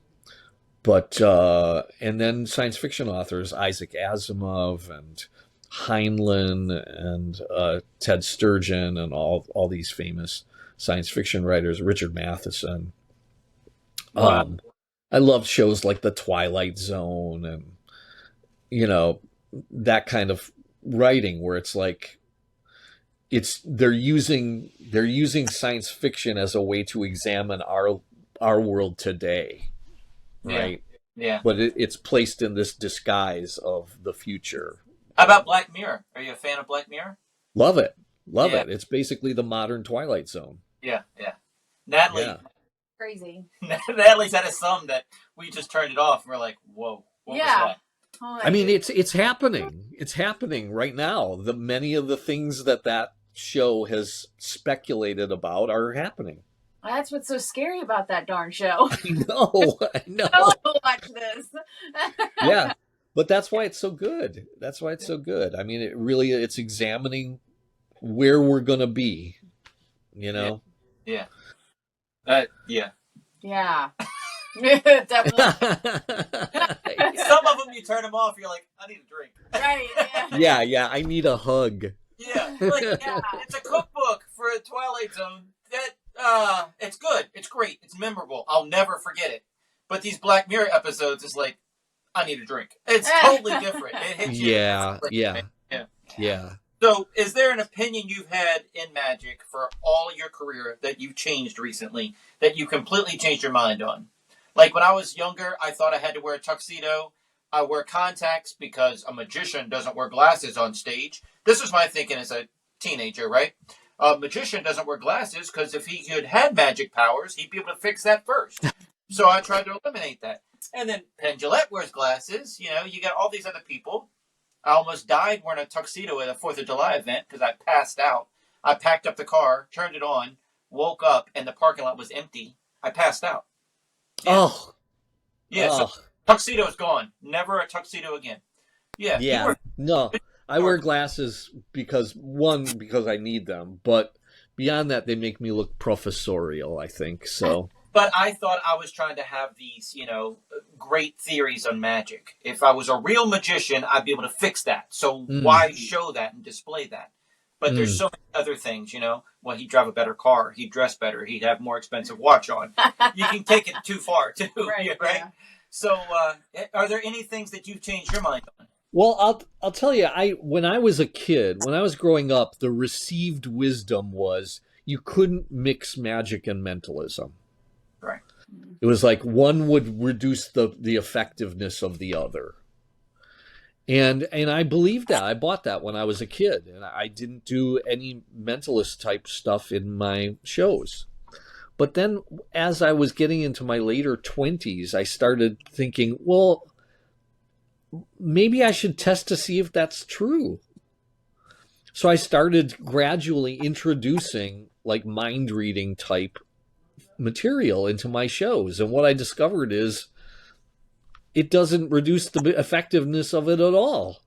then science fiction authors, Isaac Asimov and Heinlein and Ted Sturgeon and all these famous science fiction writers, Richard Matheson. Wow. I loved shows like The Twilight Zone and, that kind of writing where it's like, they're using science fiction as a way to examine our world today, right? Yeah. But it's placed in this disguise of the future. How about Black Mirror? Are you a fan of Black Mirror? Love it. Yeah. It. It's basically the modern Twilight Zone. Yeah. Natalie. Yeah. Crazy. Natalie's had a thumb that we just turned it off and we're like, whoa, what was that? Oh, I mean, it's happening. It's happening right now. Many of the things that show has speculated about are happening. That's what's so scary about that darn show. I know. Don't watch this. Yeah, but that's why it's so good. I mean, it's examining where we're gonna be. Yeah. Yeah. Yeah. Definitely. Some of them you turn them off, you're like, I need a drink. Right. Yeah. I need a hug. Yeah. It's a cookbook for a Twilight Zone. It's good. It's great. It's memorable. I'll never forget it. But these Black Mirror episodes is like, I need a drink. It's totally different. It hits you. Yeah. So, is there an opinion you've had in magic for all your career that you've changed recently, that you completely changed your mind on? Like, when I was younger, I thought I had to wear a tuxedo. I wear contacts because a magician doesn't wear glasses on stage. This was my thinking as a teenager, right? A magician doesn't wear glasses because if he had magic powers, he'd be able to fix that first. So I tried to eliminate that. And then Penn wears glasses. You got all these other people. I almost died wearing a tuxedo at a 4th of July event because I passed out. I packed up the car, turned it on, woke up, and the parking lot was empty. I passed out. Yeah. So tuxedo's gone. Never a tuxedo again. Yeah. No, I wear glasses because I need them, but beyond that, they make me look professorial, I think, so. But I thought I was trying to have these, great theories on magic. If I was a real magician, I'd be able to fix that. So why show that and display that? But there's so many other things, you know. Well, he'd drive a better car. He'd dress better. He'd have more expensive watch on. You can take it too far, too. Right. Yeah. So are there any things that you've changed your mind on? Well, I'll tell you, when I was a kid, when I was growing up, the received wisdom was you couldn't mix magic and mentalism. Right. It was like one would reduce the effectiveness of the other. And I believed that. I bought that when I was a kid, and I didn't do any mentalist type stuff in my shows. But then as I was getting into my later 20s, I started thinking, well, maybe I should test to see if that's true. So I started gradually introducing like mind reading type material into my shows. And what I discovered is it doesn't reduce the effectiveness of it at all.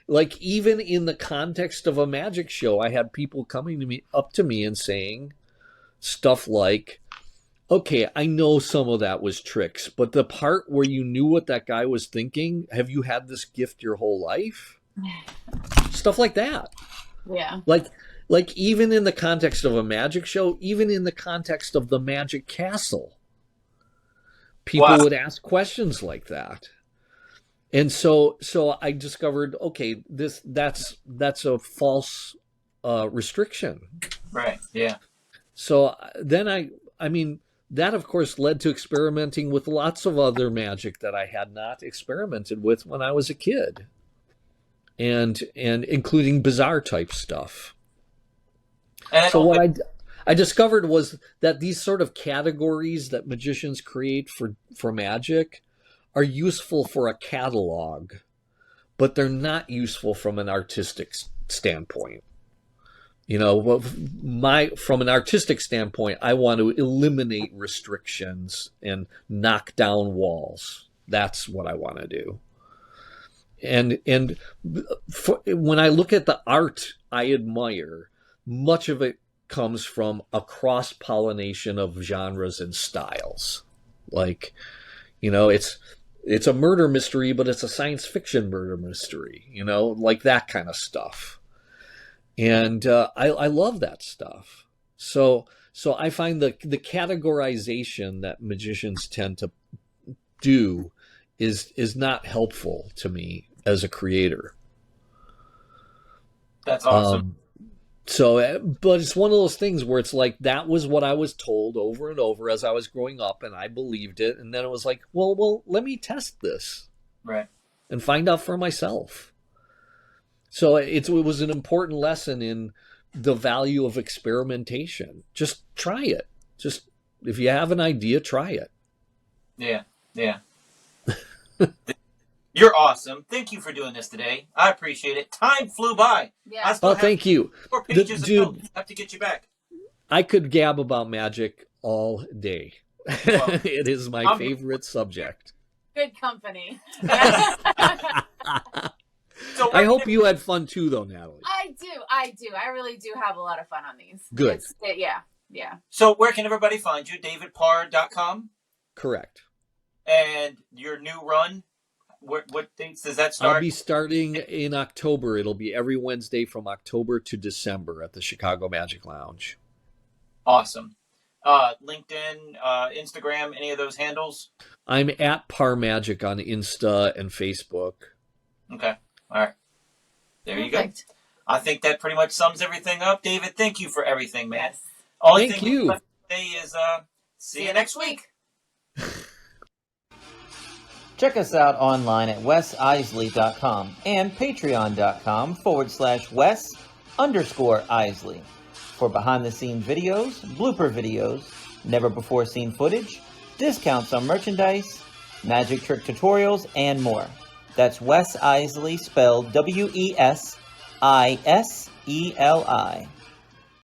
Like even in the context of a magic show, I had people coming up to me and saying stuff like, okay, I know some of that was tricks, but the part where you knew what that guy was thinking, have you had this gift your whole life? Stuff like that. Yeah. Like even in the context of a magic show, even in the context of the Magic Castle, people would ask questions like that. And so I discovered, okay, that's a false restriction. Right. Yeah. So then I mean, that of course led to experimenting with lots of other magic that I had not experimented with when I was a kid. And including bizarre type stuff. So what I discovered was that these sort of categories that magicians create for magic are useful for a catalog, but they're not useful from an artistic standpoint. You know, from an artistic standpoint, I want to eliminate restrictions and knock down walls. That's what I want to do. And when I look at the art I admire, much of it comes from a cross-pollination of genres and styles. Like, you know, it's a murder mystery, but it's a science fiction murder mystery, you know, like that kind of stuff. And I love that stuff. So I find the categorization that magicians tend to do is not helpful to me as a creator. That's awesome. But it's one of those things where it's like, that was what I was told over and over as I was growing up, and I believed it. And then it was like, well, let me test this. Right. And find out for myself. So it was an important lesson in the value of experimentation. Just try it. Just, if you have an idea, try it. Yeah. Yeah. You're awesome. Thank you for doing this today. I appreciate it. Time flew by. Yeah. Thank you. 4 pages of notes. I have to get you back. I could gab about magic all day. Well, it is my favorite subject. Good company. So I hope you had fun too, though, Natalie. I do. I really do have a lot of fun on these. Good. Yeah. So where can everybody find you? DavidParr.com? Correct. And your new run? What dates does that start? I'll be starting in October. It'll be every Wednesday from October to December at the Chicago Magic Lounge. Awesome. LinkedIn, Instagram, any of those handles? I'm at Parr Magic on Insta and Facebook. Okay. All right. There you go. I think that pretty much sums everything up. David, thank you for everything, man. Yes. Thank you. Left to say is see you next week. Check us out online at wesisley.com and patreon.com/Wes_Isley for behind-the-scenes videos, blooper videos, never-before-seen footage, discounts on merchandise, magic trick tutorials, and more. That's Wes Iseli, spelled WESISELI.